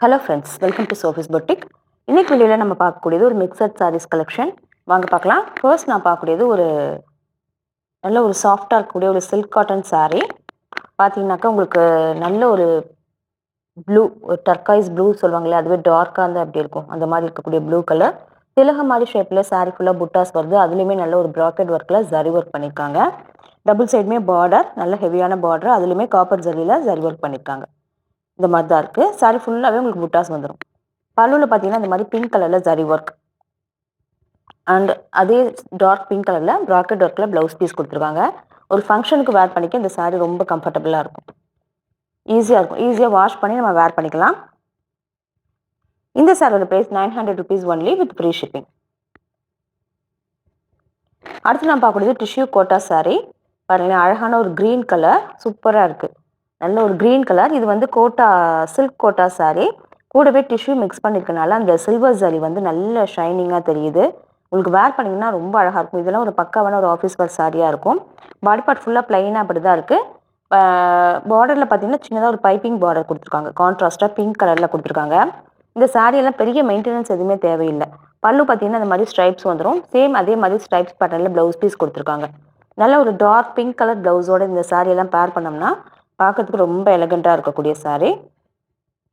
Hello friends, welcome to Sophie's boutique. இன்னைக்கு வீடியோவில் நம்ம பார்க்கக்கூடியது ஒரு மிக்சட் சாரீஸ் கலெக்ஷன். வாங்க பார்க்கலாம். ஃபர்ஸ்ட் நான் பார்க்கக்கூடியது ஒரு நல்ல ஒரு சாஃப்டாக இருக்கக்கூடிய ஒரு சில்க் காட்டன் saree. பார்த்தீங்கன்னாக்கா உங்களுக்கு நல்ல ஒரு ப்ளூ, ஒரு டர்காய்ஸ் ப்ளூ சொல்லுவாங்களே, அதுவே டார்க்காக இருந்தால் அப்படி இருக்கும். அந்த மாதிரி இருக்கக்கூடிய ப்ளூ கலர் திலக மாதிரி ஷேப்பில் saree ஃபுல்லாக புட்டாஸ் வருது. அதுலேயுமே நல்ல ஒரு ப்ராக்கெட் ஒர்க்கில் ஜரி ஒர்க் பண்ணியிருக்காங்க. டபுள் சைடுமே பார்டர், நல்ல ஹெவியான பார்டர், அதுலேயுமே காப்பர் ஜரியில் ஜரி ஒர்க் பண்ணியிருக்காங்க. இந்த மாதிரி தான் இருக்குது. saree ஃபுல்லாகவே உங்களுக்கு புட்டாஸ் வந்துடும். பல்லுவில் பார்த்தீங்கன்னா இந்த மாதிரி பிங்க் கலரில் ஜரி ஒர்க் அண்ட் அதே டார்க் பிங்க் கலரில் ப்ராக்கெட் ஒர்க்கில் ப்ளவுஸ் பீஸ் கொடுத்துருக்காங்க. ஒரு ஃபங்க்ஷனுக்கு வேர் பண்ணிக்க இந்த saree ரொம்ப கம்ஃபர்டபுளாக இருக்கும். ஈஸியாக இருக்கும். ஈஸியாக வாஷ் பண்ணி நம்ம வேர் பண்ணிக்கலாம். இந்த சாரியோட price 900 rupees only with free shipping. அடுத்து நான் பார்க்கக்கூடியது டிஷ்யூ கோட்டா saree. பாருங்கள், அழகான ஒரு க்ரீன் கலர், சூப்பராக இருக்குது. நல்ல ஒரு க்ரீன் கலர். இது வந்து கோட்டா, சில்க் கோட்டா saree. கூடவே டிஷ்யூ மிக்ஸ் பண்ணியிருக்கனால அந்த சில்வர் ஜரி வந்து நல்ல ஷைனிங்காக தெரியுது. உங்களுக்கு வேர் பண்ணிங்கன்னா ரொம்ப அழகாக இருக்கும். இதெல்லாம் ஒரு பக்காவான ஒரு ஆஃபீஸ் வேர் சாரியாக இருக்கும். பாடி பார்ட் ஃபுல்லாக ப்ளைனாக அப்படி தான் இருக்குது. பார்டரில் பார்த்தீங்கன்னா சின்னதாக ஒரு பைப்பிங் பார்டர் கொடுத்துருக்காங்க. கான்ட்ராஸ்ட்டாக பிங்க் கலரில் கொடுத்துருக்காங்க. இந்த சாரியெல்லாம் பெரிய மெயின்டெனன்ஸ் எதுவுமே தேவையில்லை. பல்லு பார்த்தீங்கன்னா இந்த மாதிரி ஸ்ட்ரைப்ஸ் வந்துடும். சேம் அதே மாதிரி ஸ்ட்ரைப்ஸ் பேட்டர்னில் ப்ளவுஸ் பீஸ் கொடுத்துருக்காங்க. நல்ல ஒரு டார்க் பிங்க் கலர் ப்ளவுஸோட இந்த சாரியெல்லாம் பேர் பண்ணோம்னா பார்க்கறதுக்கு ரொம்ப எலகண்ட்டாக இருக்கக்கூடிய saree.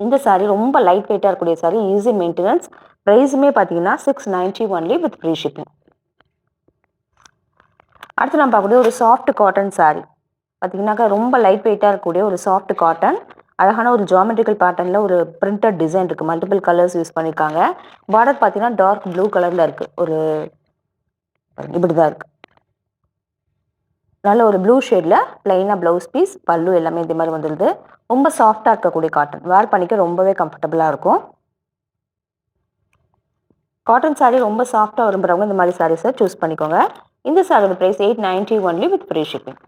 இந்த saree ரொம்ப லைட் வெயிட்டாக இருக்கக்கூடிய saree, ஈஸி மெயின்டெனன்ஸ். ப்ரைஸுமே பார்த்தீங்கன்னா 690 ஒன்லி வித் ஃப்ரீ ஷிப்பிங். அடுத்து நம்ம பார்க்கக்கூடிய ஒரு சாஃப்ட் காட்டன் saree. பார்த்தீங்கன்னாக்கா ரொம்ப லைட் வெயிட்டாக இருக்கக்கூடிய ஒரு சாஃப்ட் காட்டன். அழகான ஒரு ஜாமெட்ரிக்கல் பேட்டர்னில் ஒரு பிரிண்டட் டிசைன் இருக்குது. மல்டிபிள் கலர்ஸ் யூஸ் பண்ணியிருக்காங்க. பார்டர் பார்த்தீங்கன்னா டார்க் ப்ளூ கலரில் இருக்குது. ஒரு இப்படி தான் இருக்குது. நல்ல ஒரு ப்ளூ ஷேடில் ப்ளைனாக ப்ளவுஸ் பீஸ், பல்லு எல்லாமே இதே மாதிரி வந்துடுது. ரொம்ப சாஃப்டாக இருக்கக்கூடிய காட்டன். வேர் பண்ணிக்க ரொம்பவே கம்ஃபர்டபுளாக இருக்கும். காட்டன் saree ரொம்ப சாஃப்டாக விரும்புகிறவங்க இந்த மாதிரி சாரீஸை சூஸ் பண்ணிக்கோங்க. இந்த சாரியோட price 890 only with free shipping.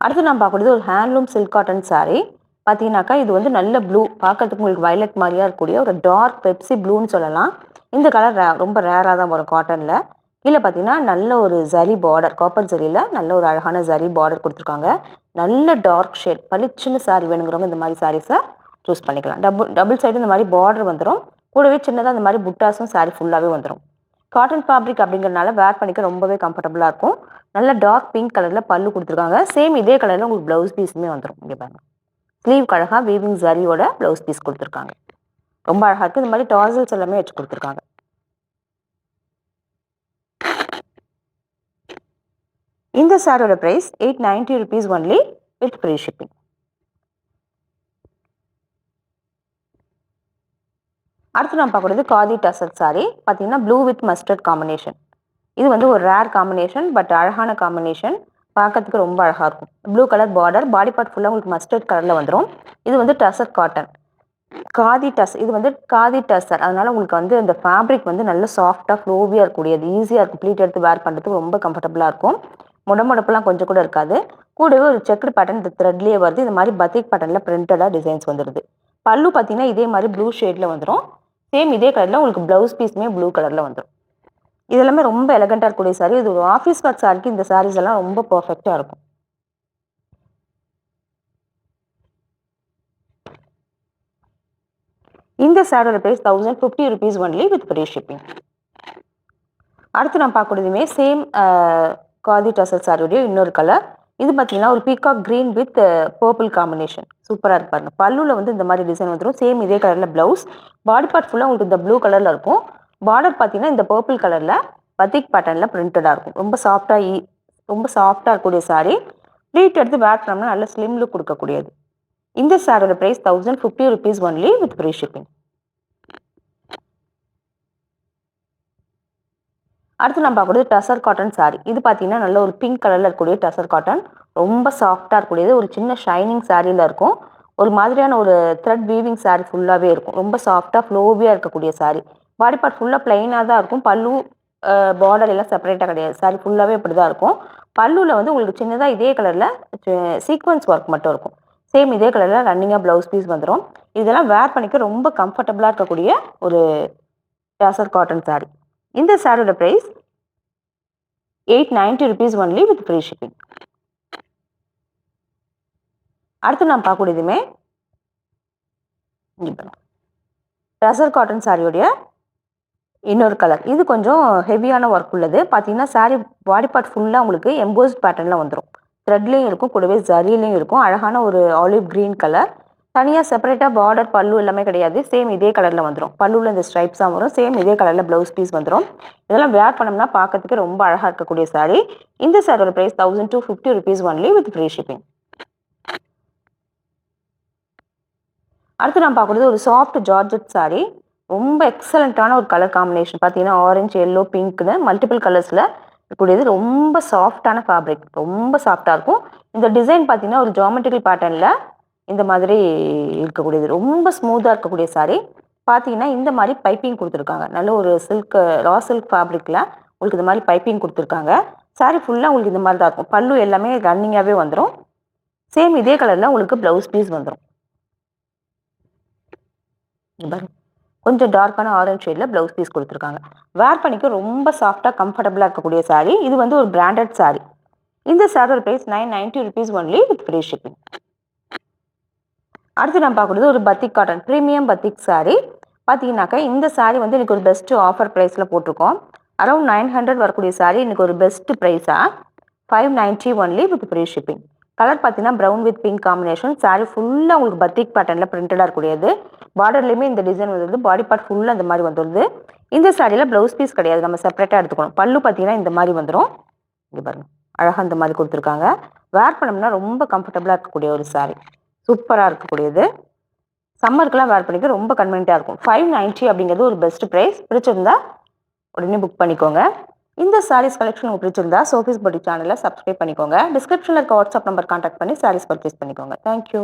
அடுத்து நான் பார்க்கக்கூடியது ஒரு ஹேண்ட்லூம் சில்க் காட்டன் saree. பார்த்தீங்கன்னாக்கா இது வந்து நல்ல ப்ளூ, பார்க்கறதுக்கு உங்களுக்கு வயலட் மாதிரியாக இருக்கக்கூடிய ஒரு டார்க் பெப்சி ப்ளூன்னு சொல்லலாம். இந்த கலர் ரொம்ப ரேராக தான் வரும் காட்டனில். கீழே பார்த்தீங்கன்னா நல்ல ஒரு ஜரி பார்டர், காப்பர் ஜரியில் நல்ல ஒரு அழகான ஜரி பார்டர் கொடுத்துருக்காங்க. நல்ல டார்க் ஷேட், பளிச்சுன்னு saree வேணுங்கிறவங்க இந்த மாதிரி சாரீஸை சூஸ் பண்ணிக்கலாம். டபுள் சைடு இந்த மாதிரி பார்டர் வந்துடும். கூடவே சின்னதாக இந்த மாதிரி புட்டாஸும் saree ஃபுல்லாகவே வந்துடும். காட்டன் ஃபேப்ரிக் அப்படிங்கிறனால வேர் பண்ணிக்க ரொம்பவே கம்ஃபர்டபுளாக இருக்கும். நல்ல டார்க் பிங்க் கலரில் பல்லு கொடுத்துருக்காங்க. சேம் இதே கலரில் உங்களுக்கு ப்ளவுஸ் பீஸுமே வந்துடும். இங்கே பாருங்க, ஸ்லீவ் அழகாக வீவிங் ஜரியோட ப்ளவுஸ் பீஸ் கொடுத்துருக்காங்க. ரொம்ப அழகாக இருக்குது. இந்த மாதிரி டாசல்ஸ் எல்லாமே வச்சு கொடுத்துருக்காங்க. இந்த சாரியோட price 890 rupees only with free shipping. அடுத்து நான் பார்க்கறது காதி டசர் saree. பார்த்தீங்கன்னா ப்ளூ வித் மஸ்டர்ட் காம்பினேஷன். இது வந்து ஒரு ரேர் காம்பினேஷன், பட் அழகான காம்பினேஷன். பார்க்கறதுக்கு ரொம்ப அழகாக இருக்கும். Blue colour border, body part ஃபுல்லாக உங்களுக்கு மஸ்டர்ட் கலரில் வந்துடும். இது வந்து டசர் காட்டன், காதி டஸ். இது வந்து காதி டசர். அதனால உங்களுக்கு வந்து இந்த ஃபேப்ரிக் வந்து நல்ல சாஃப்டாக ஃப்ளோவியாக இருக்கக்கூடியது. ஈஸியாக இருக்கும். ப்ளீட் எடுத்து வேர் பண்ணுறதுக்கு ரொம்ப கம்ஃபர்டபுளாக இருக்கும். முடமுடப்புலாம் கொஞ்சம் கூட இருக்காது. கூடவே ஒரு செக்குடு பேட்டர்ன் இந்த த்ரெட்லேயே வருது. இந்த மாதிரி பத்திக் பேட்டர்னில் பிரிண்டடாக டிசைன்ஸ் வந்துடுது. பல்லு பார்த்தீங்கன்னா இதே மாதிரி ப்ளூ ஷேடில் வந்துடும். சேம் இதே கலரில் உங்களுக்கு ப்ளவுஸ் பீஸுமே ப்ளூ கலரில் வந்துடும். இதெல்லாமே ரொம்ப எலகண்ட்டாக இருக்கக்கூடிய saree. இது ஒரு ஆஃபீஸ் ஒர்க் சாரிக்கு இந்த sarees எல்லாம் ரொம்ப பர்ஃபெக்டாக இருக்கும். இந்த சாரியோட price 1050 rupees only with free shipping. அடுத்து நான் பார்க்கக்கூடியதுமே சேம் காதி டசல் சாரியோடைய இன்னொரு கலர். இது பார்த்தீங்கன்னா ஒரு peacock green with purple combination. சூப்பராக இருப்பாருங்க. பல்லுவில் வந்து இந்த மாதிரி டிசைன் வந்துடும். சேம் இதே கலரில் ப்ளவுஸ். பாடி பார்ட் ஃபுல்லாக உங்களுக்கு இந்த ப்ளூ கலரில் இருக்கும். பார்டர் பார்த்தீங்கன்னா இந்த பர்பிள் கலரில் பத்திக் பேட்டர்னில் பிரிண்டடாக இருக்கும். ரொம்ப சாஃப்டாக இருக்கக்கூடிய saree. ப்ளீட் எடுத்து வேர் பண்ணோம்னா நல்ல ஸ்லிம் லுக் கொடுக்கக்கூடியது. இந்த சாரியோட price 1050 rupees only with free shipping. அடுத்து நம்ம பார்க்கறது டசர் காட்டன் saree. இது பார்த்தீங்கன்னா நல்ல ஒரு பிங்க் கலரில் இருக்கக்கூடிய டசர் காட்டன். ரொம்ப சாஃப்டாக இருக்கக்கூடியது. ஒரு சின்ன ஷைனிங் சாரியில் இருக்கும். ஒரு மாதிரியான ஒரு த்ரெட் வீவிங் saree ஃபுல்லாகவே இருக்கும். ரொம்ப சாஃப்டாக ஃப்ளோவியாக இருக்கக்கூடிய saree. பாடி பார்ட் ஃபுல்லாக பிளைனாக தான் இருக்கும். பல்லு பார்டர் எல்லாம் செப்பரேட்டாக கிடையாது. saree ஃபுல்லாகவே இப்படி தான் இருக்கும். பல்லுவில் வந்து உங்களுக்கு சின்னதாக இதே கலரில் சீக்வன்ஸ் ஒர்க் மட்டும் இருக்கும். சேம் இதே கலரில் ரன்னிங்காக ப்ளவுஸ் பீஸ் வந்துடும். இதெல்லாம் வேர் பண்ணிக்க ரொம்ப கம்ஃபர்டபுளாக இருக்கக்கூடிய ஒரு டசர் காட்டன் saree. இந்த சாரியோட price 890 rupees only with free shipping. அடுத்து நான் பார்க்கக்கூடியதுமே டசர் காட்டன் சாரியோடைய இன்னொரு கலர். இது கொஞ்சம் ஹெவியான ஒர்க் உள்ளது. பார்த்தீங்கன்னா சாரி பாடி பார்ட் ஃபுல்லாக உங்களுக்கு எம்போஸ்ட் பேட்டர்னில் வந்துடும். த்ரெட்லேயும் இருக்கும், கூடவே ஜரிலையும் இருக்கும். அழகான ஒரு ஆலிவ் க்ரீன் கலர். தனியாக செப்பரேட்டாக பார்டர் பல்லு எல்லாமே கிடையாது. சேம் இதே கலரில் வந்துடும். பல்லுவில் இந்த ஸ்ட்ரைப்ஸாக வரும். சேம் இதே கலரில் ப்ளவுஸ் பீஸ் வந்துடும். இதெல்லாம் வேர் பண்ணோம்னா பார்க்கறதுக்கு ரொம்ப அழகாக இருக்கக்கூடிய சாரி. இந்த சாரியோட price 1250 rupees only with free shipping. அடுத்து நான் பார்க்குறது ஒரு சாஃப்ட் ஜார்ஜெட் சாரி. ரொம்ப எக்ஸலண்ட்டான ஒரு கலர் காம்பினேஷன். பார்த்தீங்கன்னா ஆரஞ்சு, எல்லோ, பிங்க்னு மல்டிபிள் கலர்ஸில் இருக்கக்கூடியது. ரொம்ப சாஃப்டான ஃபேப்ரிக், ரொம்ப சாஃப்டாக இருக்கும். இந்த டிசைன் பார்த்தீங்கன்னா ஒரு ஜாமெட்ரிக்கல் பேட்டர்னில் இந்த மாதிரி இருக்கக்கூடியது. ரொம்ப ஸ்மூத்தாக இருக்கக்கூடிய சாரி. பார்த்தீங்கன்னா இந்த மாதிரி பைப்பிங் கொடுத்துருக்காங்க. நல்ல ஒரு சில்க் ரா சில்க் ஃபேப்ரிக்கில் உங்களுக்கு இந்த மாதிரி பைப்பிங் கொடுத்துருக்காங்க. சாரி ஃபுல்லாக உங்களுக்கு இந்த மாதிரி தான் இருக்கும். பல்லு எல்லாமே ரன்னிங்காகவே வந்துடும். சேம் இதே கலரில் உங்களுக்கு ப்ளவுஸ் பீஸ் வந்துடும். கொஞ்சம் டார்க்கான ஆரஞ்ச் ஷேடில் ப்ளவுஸ் பீஸ் கொடுத்துருக்காங்க. வேர் பண்ணிக்க ரொம்ப சாஃப்டாக கம்ஃபர்டபுளாக இருக்கக்கூடிய சாரி. இது வந்து ஒரு பிராண்டட் சாரி. இந்த சாரியோட price 990 rupees only with free shipping. அடுத்து நான் பார்க்குறது ஒரு batik cotton premium batik sari. பார்த்தீங்கன்னாக்கா இந்த சாரி வந்து எனக்கு ஒரு பெஸ்ட் ஆஃபர் ப்ரைஸில் போட்டிருக்கோம். அரௌண்ட் 900 வரக்கூடிய சாரி எனக்கு ஒரு பெஸ்ட் ப்ரைஸாக 590 only with free shipping. Colour பார்த்தீங்கன்னா brown with pink combination. Sari ஃபுல்லாக உங்களுக்கு பத்திக் பேட்டர்னில் பிரிண்டடாக இருக்கக்கூடியது. பார்டர்லேயுமே இந்த டிசைன் வந்துடுது. பாடி பார்ட் ஃபுல்லாக இந்த மாதிரி வந்துடுது. இந்த சாரியில் ப்ளவுஸ் பீஸ் கிடையாது, நம்ம செப்பரேட்டாக எடுத்துக்கணும். பல்லு பார்த்தீங்கன்னா இந்த மாதிரி வந்துடும். இங்கே பாருங்கள், அழகாக இந்த மாதிரி கொடுத்துருக்காங்க. வேர் பண்ணோம்னா ரொம்ப கம்ஃபர்டபுளாக இருக்கக்கூடிய ஒரு சாரி. சூப்பராக இருக்கக்கூடியது. சம்மருக்குலாம் வேர் பண்ணிக்க ரொம்ப கன்வீனியண்ட்டாக இருக்கும். 590 அப்படிங்கிறது ஒரு பெஸ்ட் ப்ரைஸ். பிடிச்சிருந்தா உடனே புக் பண்ணிக்கோங்க. இந்த சாரீஸ் கலெக்ஷன் உங்களுக்கு பிடிச்சிருந்தா சோஃபிஸ் பொட்டிக் சேனலை சப்ஸ்கிரைப் பண்ணிக்கோங்க. டிஸ்கிரிப்ஷனில் இருக்க வாட்ஸ்அப் நம்பர் கான்டாக்ட் பண்ணி சாரீஸ் பர்ச்சேஸ் பண்ணிக்கோங்க. தேங்க்யூ.